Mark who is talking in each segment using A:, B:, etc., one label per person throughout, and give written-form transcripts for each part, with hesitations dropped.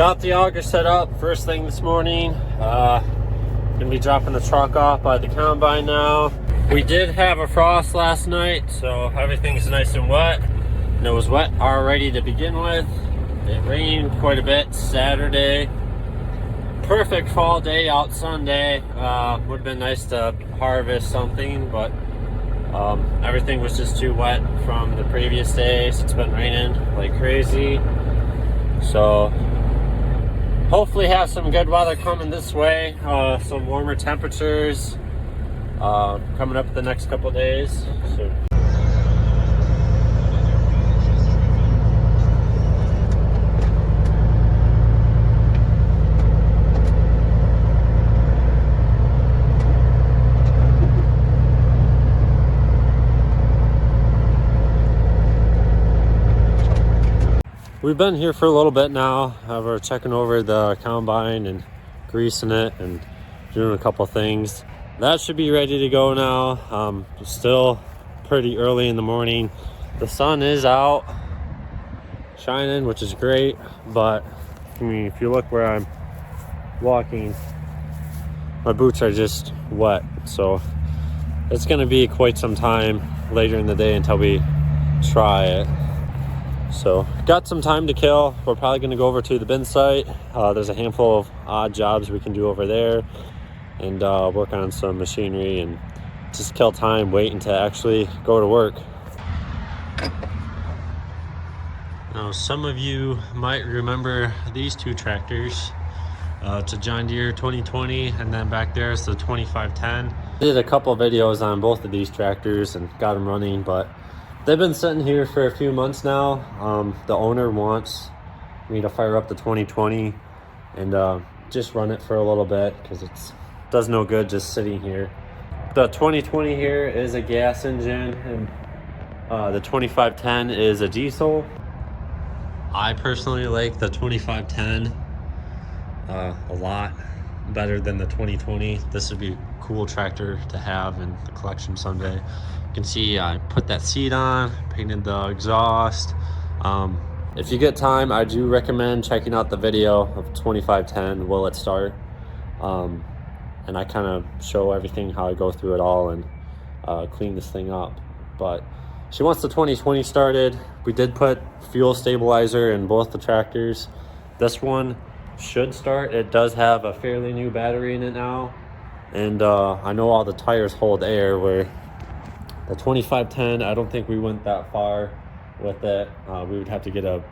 A: Got the auger set up first thing this morning. Gonna be dropping the truck off by the combine now. We did have a frost last night, so everything's nice and wet. And it was wet already to begin with. It rained quite a bit Saturday. Perfect fall day out Sunday. Would have been nice to harvest something, but everything was just too wet from the previous days. It's been raining like crazy. So hopefully have some good weather coming this way. Some warmer temperatures coming up the next couple of days. So we've been here for a little bit now. We're checking over the combine and greasing it and doing a couple things. That should be ready to go now. Still pretty early in the morning. The sun is out shining, which is great, but I mean, if you look where I'm walking, my boots are just wet, so it's gonna be quite some time later in the day until we try it. So got some time to kill. We're probably going to go over to the bin site. There's a handful of odd jobs we can do over there and work on some machinery and just kill time waiting to actually go to work. Now some of you might remember these two tractors. It's a John Deere 2020 and then back there is the 2510. I did a couple videos on both of these tractors and got them running, but they've been sitting here for a few months now. The owner wants me to fire up the 2020 and just run it for a little bit because it does no good just sitting here. The 2020 here is a gas engine and the 2510 is a diesel. I personally like the 2510 a lot better than the 2020. This would be a cool tractor to have in the collection someday. You can see I put that seat on, painted the exhaust. If you get time, I do recommend checking out the video of 2510, Will It Start? And I kind of show everything, how I go through it all and clean this thing up. But she wants the 2020 started. We did put fuel stabilizer in both the tractors. This one should start. It does have a fairly new battery in it now. And I know all the tires hold air, where the 2510, I don't think we went that far with it. We would have to get a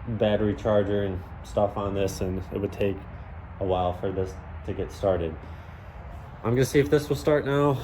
A: battery charger and stuff on this, and it would take a while for this to get started. I'm gonna see if this will start now.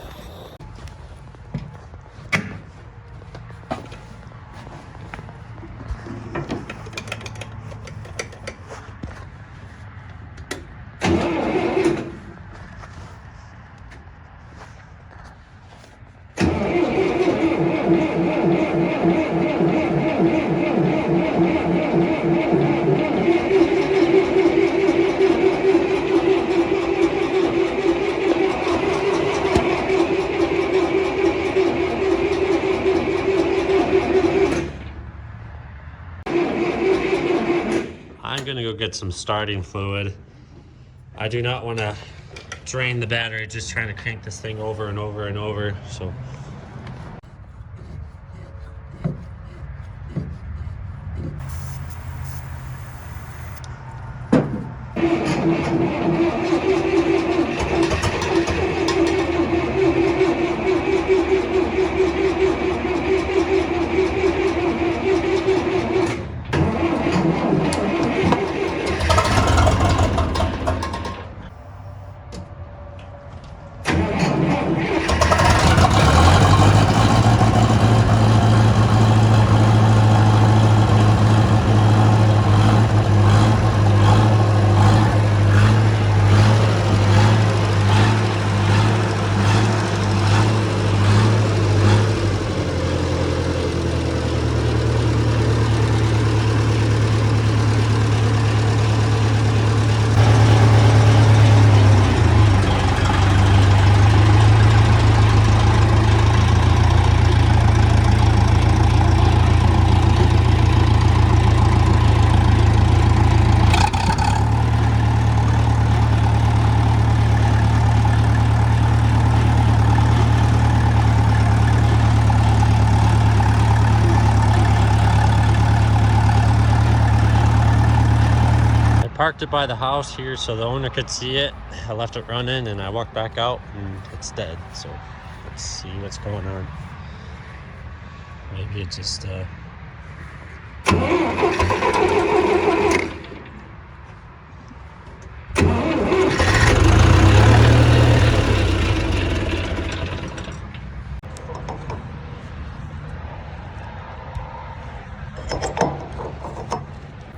A: I'm gonna go get some starting fluid. I do not want to drain the battery just trying to crank this thing over and over and over. So parked it by the house here so the owner could see it. I left it running and I walked back out and it's dead. So let's see what's going on. Maybe it just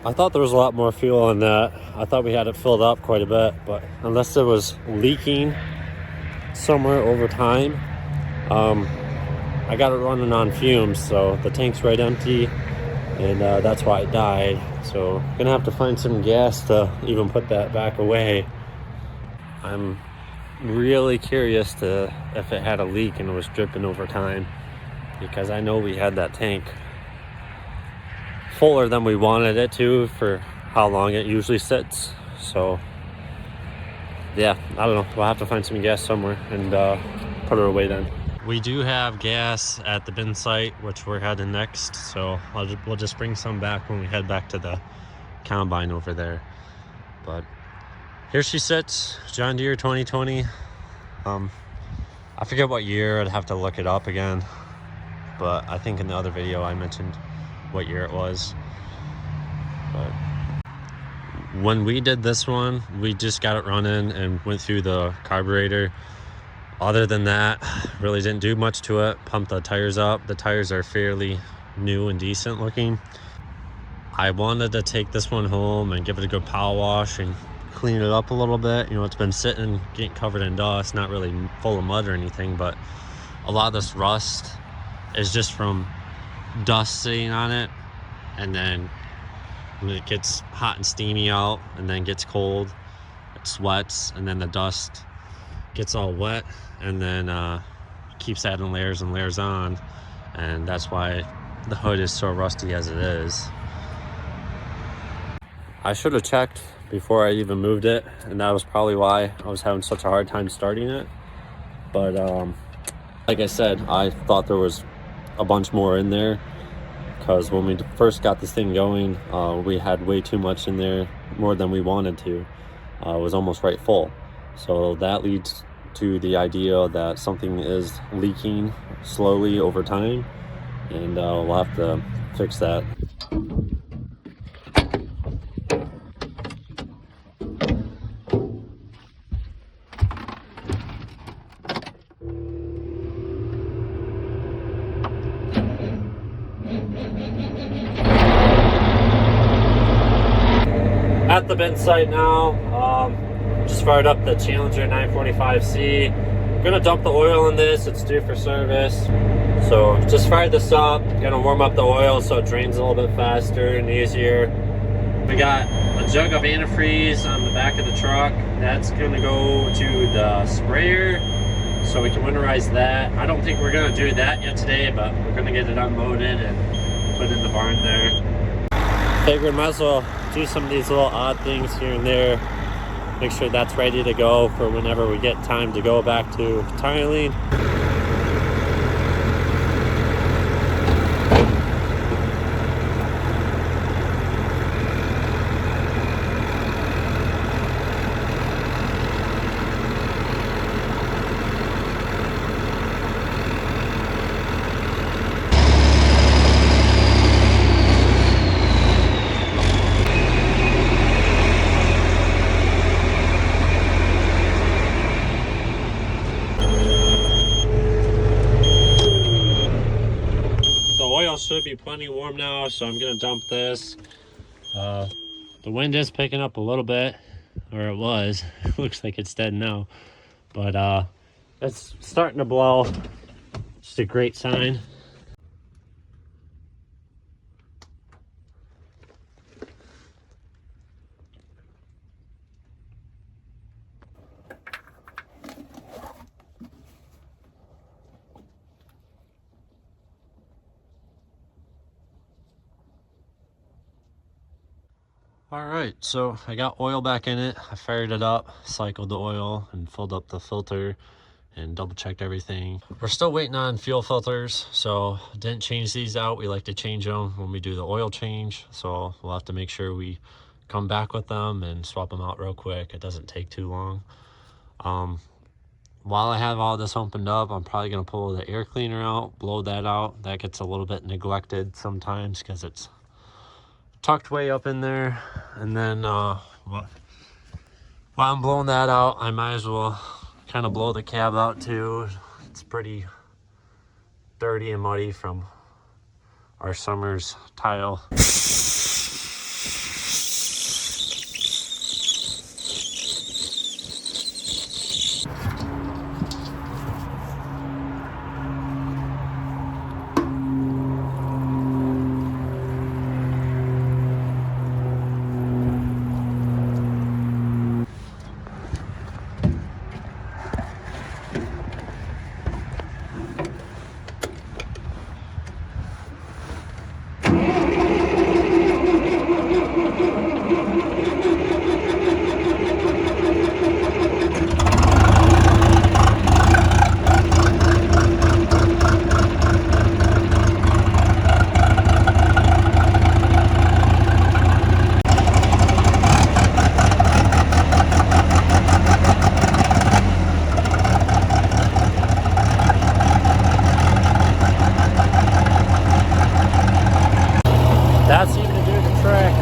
A: I thought there was a lot more fuel in that. I thought we had it filled up quite a bit, but unless it was leaking somewhere over time, I got it running on fumes, so the tank's right empty, and that's why it died. So gonna have to find some gas to even put that back away. I'm really curious to if it had a leak and it was dripping over time, because I know we had that tank fuller than we wanted it to for how long it usually sits. So yeah, I don't know, we'll have to find some gas somewhere and put it away then. We do have gas at the bin site, which we're heading next, so we'll just bring some back when we head back to the combine over there. But here she sits, John Deere 2020. I forget what year, I'd have to look it up again, but I think in the other video I mentioned what year it was. But when we did this one, we just got it running and went through the carburetor. Other than that, really didn't do much to it. Pumped the tires up. The tires are fairly new and decent looking. I wanted to take this one home and give it a good power wash and clean it up a little bit. You know, it's been sitting, getting covered in dust, not really full of mud or anything, but a lot of this rust is just from dust sitting on it, and then when it gets hot and steamy out and then gets cold, it sweats, and then the dust gets all wet and then keeps adding layers and layers on, and that's why the hood is so rusty as it is. I should have checked before I even moved it, and that was probably why I was having such a hard time starting it. But like I said, I thought there was a bunch more in there, because when we first got this thing going, we had way too much in there, more than we wanted to. It was almost right full. So that leads to the idea that something is leaking slowly over time, and we'll have to fix that. At the bin site now, just fired up the Challenger 945C. Gonna dump the oil in this, it's due for service. So just fired this up, gonna warm up the oil so it drains a little bit faster and easier. We got a jug of antifreeze on the back of the truck. That's gonna go to the sprayer so we can winterize that. I don't think we're gonna do that yet today, but we're gonna get it unloaded and put in the barn there. Figured might as well do some of these little odd things here and there. Make sure that's ready to go for whenever we get time to go back to tiling. Should be plenty warm now, so I'm gonna dump this. The wind is picking up a little bit, or it was. Looks like it's dead now, but it's starting to blow. Just a great sign. All right, so I got oil back in it. I fired it up, cycled the oil, and filled up the filter and double checked everything. We're still waiting on fuel filters, so didn't change these out. We like to change them when we do the oil change, so we'll have to make sure we come back with them and swap them out real quick. It doesn't take too long. While I have all this opened up, I'm probably going to pull the air cleaner out, blow that out. That gets a little bit neglected sometimes because it's tucked way up in there. And then while I'm blowing that out, I might as well kind of blow the cab out too. It's pretty dirty and muddy from our summer's tile. That seemed to do the trick.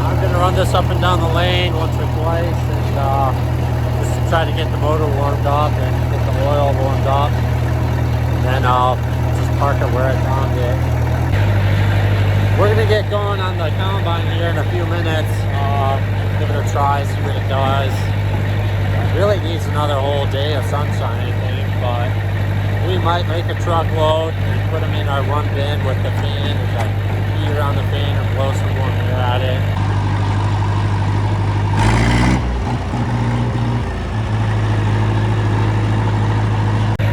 A: I'm going to run this up and down the lane once or twice and just to try to get the motor warmed up and get the oil warmed up. And then I'll just park it where I found it. We're going to get going on the combine here in a few minutes. Give it a try, see what it does. It really needs another whole day of sunshine, I think, but we might make a truckload and put them in our one bin with the fan and around the fan and blow some more air at it.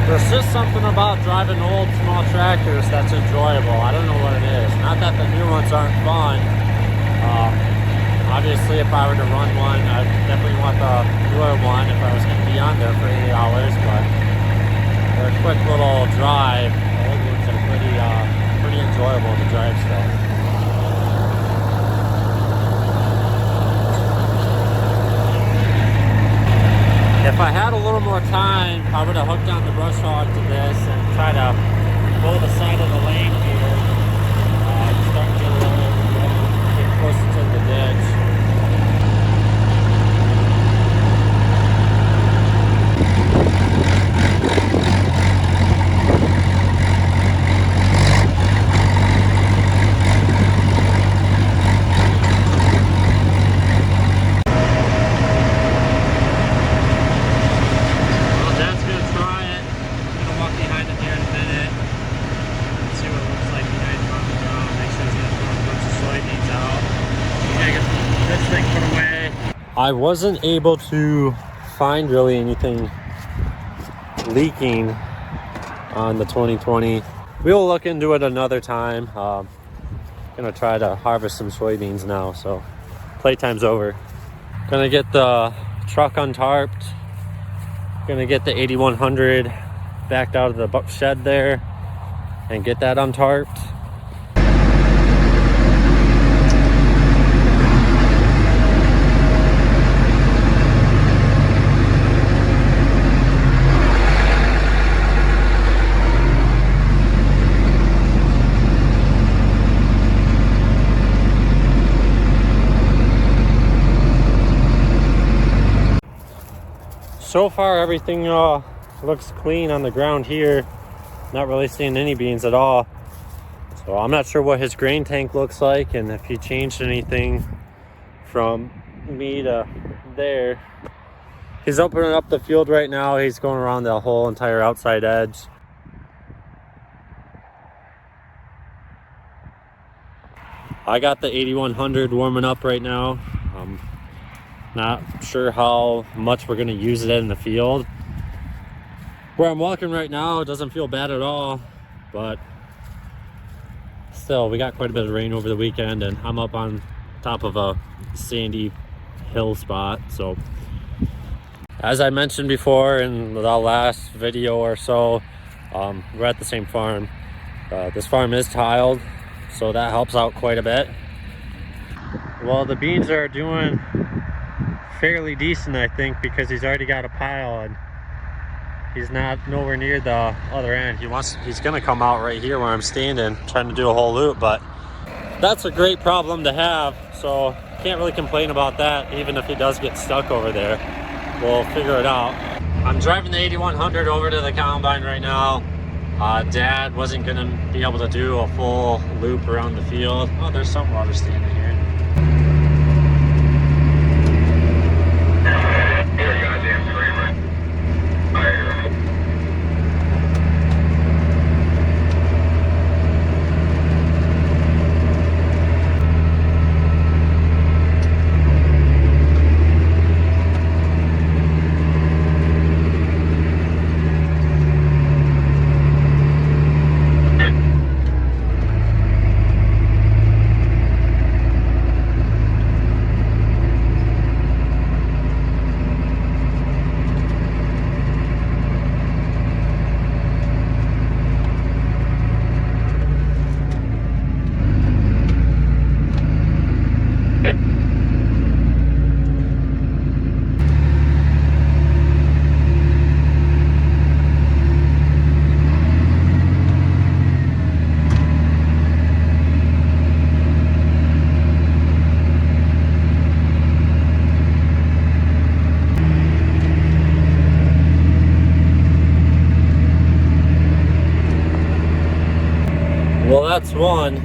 A: There's just something about driving old small tractors that's enjoyable. I don't know what it is. Not that the new ones aren't fun. Obviously if I were to run one, I'd definitely want the newer one if I was going to be on there for 8 hours, but they're a quick little drive. The old ones are pretty enjoyable to drive still. If I had a little more time, I would have hooked on the brush hog to this and try to pull the side of the lane here. Start to get closer to the ditch. I wasn't able to find really anything leaking on the 2020. We'll look into it another time. Gonna try to harvest some soybeans now, so playtime's over. Gonna get the truck untarped. Gonna get the 8100 backed out of the shed there and get that untarped. So far everything looks clean on the ground here. Not really seeing any beans at all. So I'm not sure what his grain tank looks like and if he changed anything from me to there. He's opening up the field right now. He's going around the whole entire outside edge. I got the 8100 warming up right now. Not sure how much we're going to use it in the field. Where I'm walking right now, it doesn't feel bad at all, but still, we got quite a bit of rain over the weekend, and I'm up on top of a sandy hill spot. So as I mentioned before in the last video or so, we're at the same farm. This farm is tiled, so that helps out quite a bit. Well, the beans are doing fairly decent, I think, because he's already got a pile and he's not nowhere near the other end. He's gonna come out right here where I'm standing, trying to do a whole loop, but that's a great problem to have, so can't really complain about that. Even if he does get stuck over there, we'll figure it out. I'm driving the 8100 over to the combine right now. Dad wasn't gonna be able to do a full loop around the field. Oh, there's some water standing here. Well, that's one.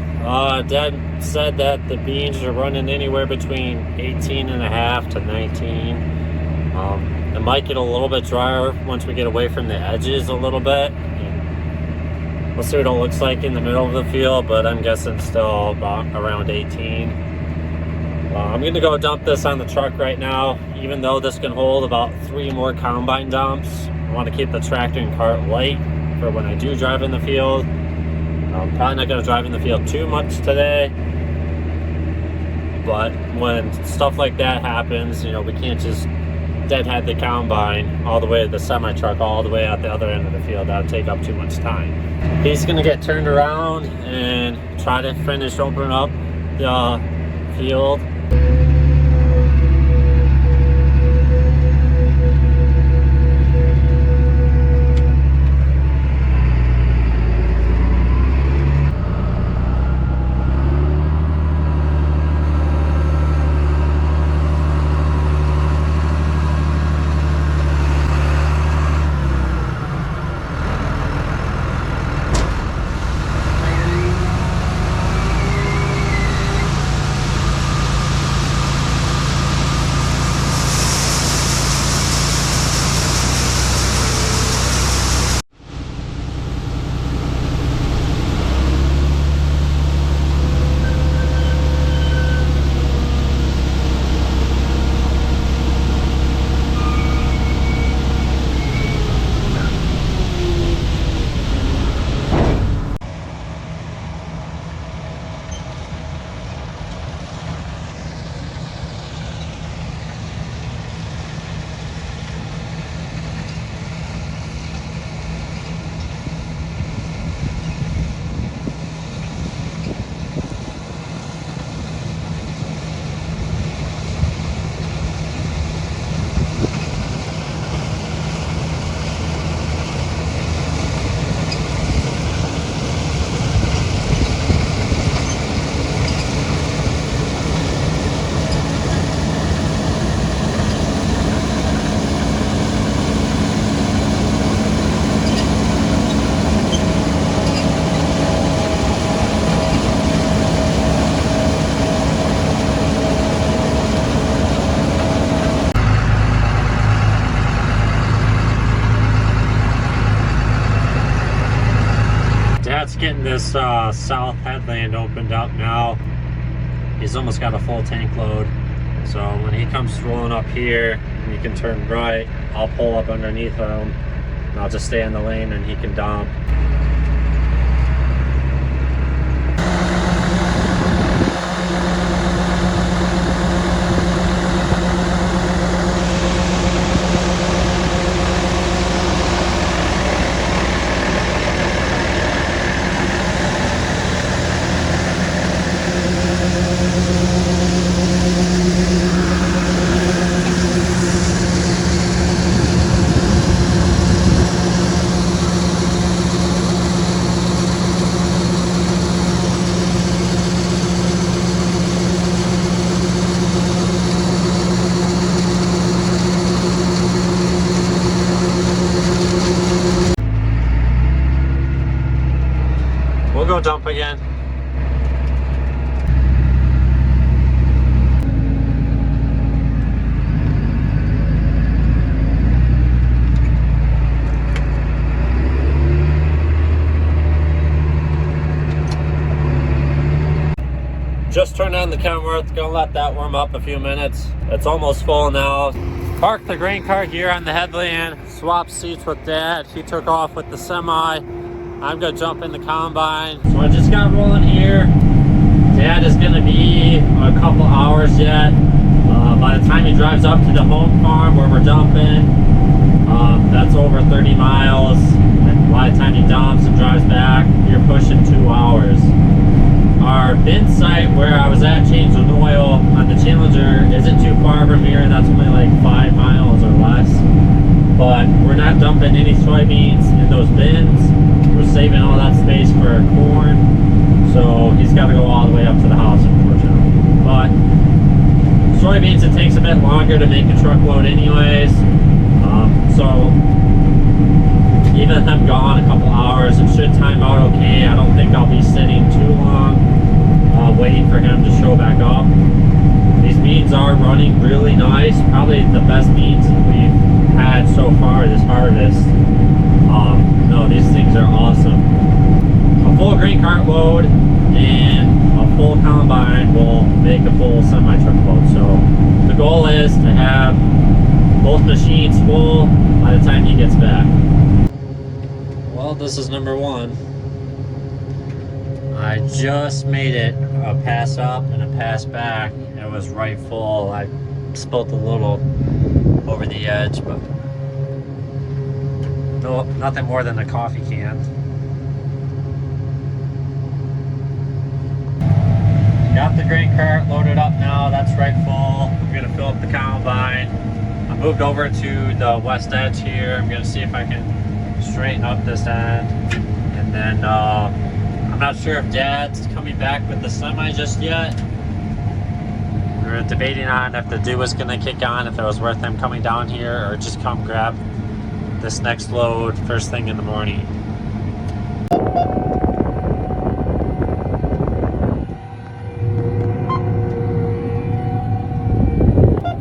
A: Dad said that the beans are running anywhere between 18 and a half to 19. It might get a little bit drier once we get away from the edges a little bit. We'll see what it looks like in the middle of the field, but I'm guessing still about around 18. I'm going to go dump this on the truck right now, even though this can hold about 3 more combine dumps. I want to keep the tractor and cart light for when I do drive in the field. I'm probably not going to drive in the field too much today, but when stuff like that happens, you know, we can't just deadhead the combine all the way to the semi-truck, all the way out the other end of the field. That would take up too much time. He's going to get turned around and try to finish opening up the field. Getting this south headland opened up now. He's almost got a full tank load, so when he comes rolling up here and he can turn right, I'll pull up underneath him and I'll just stay in the lane and he can dump. go dump again. Just turned on the camera. Gonna let that warm up a few minutes. It's almost full now. Parked the grain cart here on the headland. Swapped seats with Dad. He took off with the semi. I'm gonna jump in the combine. So I just got rolling here. Dad is gonna be a couple hours yet. By the time he drives up to the home farm where we're dumping, that's over 30 miles. And by the time he dumps and drives back, you're pushing 2 hours. Our bin site where I was at changing oil on the Challenger isn't too far from here. That's only like 5 miles or less. But we're not dumping any soybeans in those bins. We're saving all that space for corn. So he's got to go all the way up to the house, unfortunately. But soybeans, it takes a bit longer to make a truckload anyways. So even if I'm gone a couple hours, it should time out okay. I don't think I'll be sitting too long waiting for him to show back up. These beans are running really nice. Probably the best beans we've had so far this harvest. No, these things are awesome. A full grain cart load and a full combine will make a full semi-truck load. So the goal is to have both machines full by the time he gets back. Well, this is number one. I just made it a pass up and a pass back. It was right full. I spilled a little over the edge, but no, nothing more than a coffee can. Got the grain cart loaded up now. That's right full. I'm gonna fill up the combine. I moved over to the west edge here. I'm gonna see if I can straighten up this end, and then I'm not sure if Dad's coming back with the semi just yet. We were debating on if the dew was gonna kick on, if it was worth him coming down here or just come grab this next load first thing in the morning.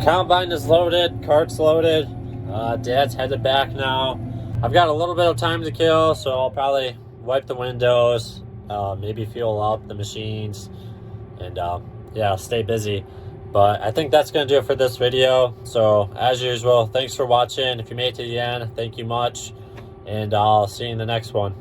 A: Combine is loaded, cart's loaded. Dad's headed back now. I've got a little bit of time to kill, so I'll probably wipe the windows, maybe fuel up the machines, and yeah, stay busy. But I think that's going to do it for this video. So as usual, thanks for watching. If you made it to the end, thank you much, and I'll see you in the next one.